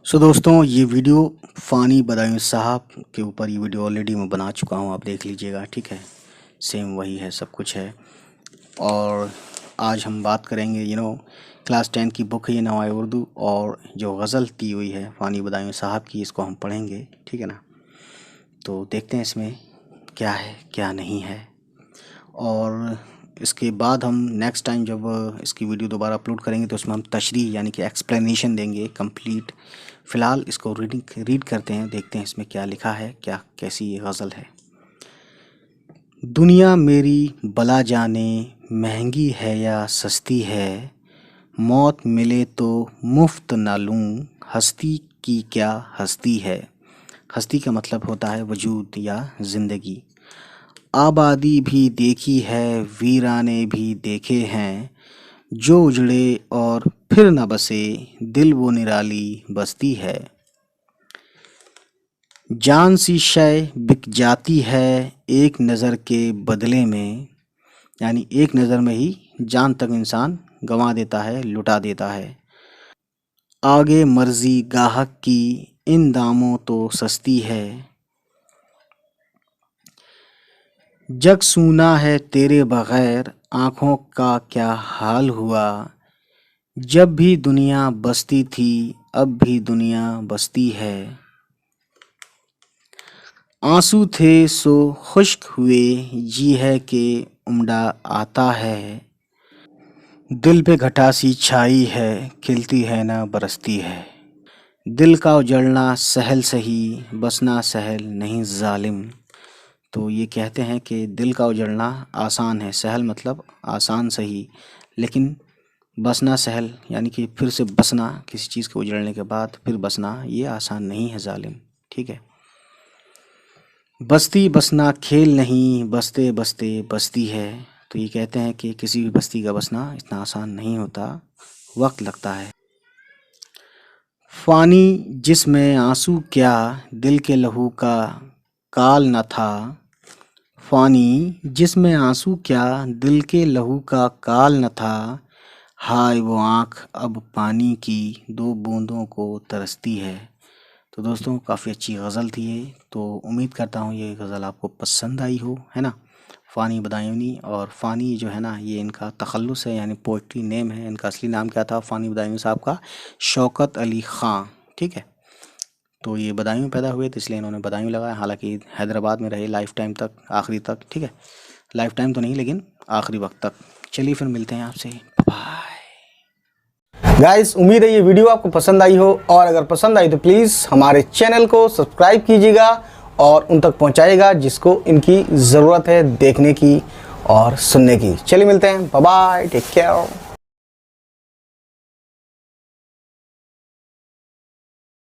दोस्तों ये वीडियो फ़ानी बदायूं साहब के ऊपर ये वीडियो ऑलरेडी मैं बना चुका हूँ, आप देख लीजिएगा। ठीक है, सेम वही है, सब कुछ है। और आज हम बात करेंगे क्लास 10 की बुक है ये नवाए उर्दू, और जो गज़ल दी हुई है फ़ानी बदायूं साहब की, इसको हम पढ़ेंगे। ठीक है ना, तो देखते हैं इसमें क्या है क्या नहीं है। और इसके बाद हम नेक्स्ट टाइम जब इसकी वीडियो दोबारा अपलोड करेंगे तो उसमें हम तशरीह यानी कि एक्सप्लेनेशन देंगे कंप्लीट। फ़िलहाल इसको रीड करते हैं, देखते हैं इसमें क्या लिखा है, क्या कैसी ये गज़ल है। दुनिया मेरी बला जाने महंगी है या सस्ती है, मौत मिले तो मुफ्त ना लूँ, हस्ती की क्या हस्ती है। हस्ती का मतलब होता है वजूद या ज़िंदगी। आबादी भी देखी है, वीराने भी देखे हैं, जो उजड़े और फिर न बसे, दिल वो निराली बस्ती है। जान सी शय बिक जाती है एक नज़र के बदले में, यानी एक नज़र में ही जान तक इंसान गंवा देता है, लुटा देता है। आगे मर्जी गाहक की इन दामों तो सस्ती है, जग सूना है तेरे बग़ैर आँखों का क्या हाल हुआ। जब भी दुनिया बसती थी अब भी दुनिया बसती है। आंसू थे सो खुश्क हुए, जी है कि उमड़ा आता है। दिल पे घटासी छाई है, खिलती है ना बरसती है। दिल का उजड़ना सहल सही, बसना सहल नहीं ज़ालिम। तो ये कहते हैं कि दिल का उजड़ना आसान है, सहल मतलब आसान सही, लेकिन बसना सहल यानी कि फिर से बसना, किसी चीज़ के उजड़ने के बाद फिर बसना, ये आसान नहीं है ज़ालिम। ठीक है, बस्ती बसना खेल नहीं, बसते बसते बसती है। तो ये कहते हैं कि किसी भी बस्ती का बसना इतना आसान नहीं होता, वक्त लगता है। फ़ानी जिसमें आंसू क्या दिल के लहू का काल न था, फ़ानी जिसमें आंसू क्या दिल के लहू का काल न था। हाय वो आँख अब पानी की दो बूंदों को तरसती है। तो दोस्तों काफ़ी अच्छी गज़ल थी ये, तो उम्मीद करता हूँ ये गज़ल आपको पसंद आई हो, है ना। फ़ानी बदायूनी, और फ़ानी जो है ना ये इनका तखल्लुस है यानी पोइट्री नेम है। इनका असली नाम क्या था फ़ानी बदायूनी साहब का? शौकत अली ख़ां। ठीक है, तो ये बदायूं में पैदा हुए तो इसलिए इन्होंने बदायूं लगाया। हालांकि हैदराबाद में रहे लाइफ टाइम तक, आखिरी तक। ठीक है, लाइफ टाइम तो नहीं लेकिन आखिरी वक्त तक। चलिए फिर मिलते हैं आपसे, बाय। गाइस, उम्मीद है ये वीडियो आपको पसंद आई हो, और अगर पसंद आई तो प्लीज़ हमारे चैनल को सब्सक्राइब कीजिएगा और उन तक पहुंचाइएगा जिसको इनकी ज़रूरत है देखने की और सुनने की। चलिए मिलते हैं, बाय बाय, टेक केयर।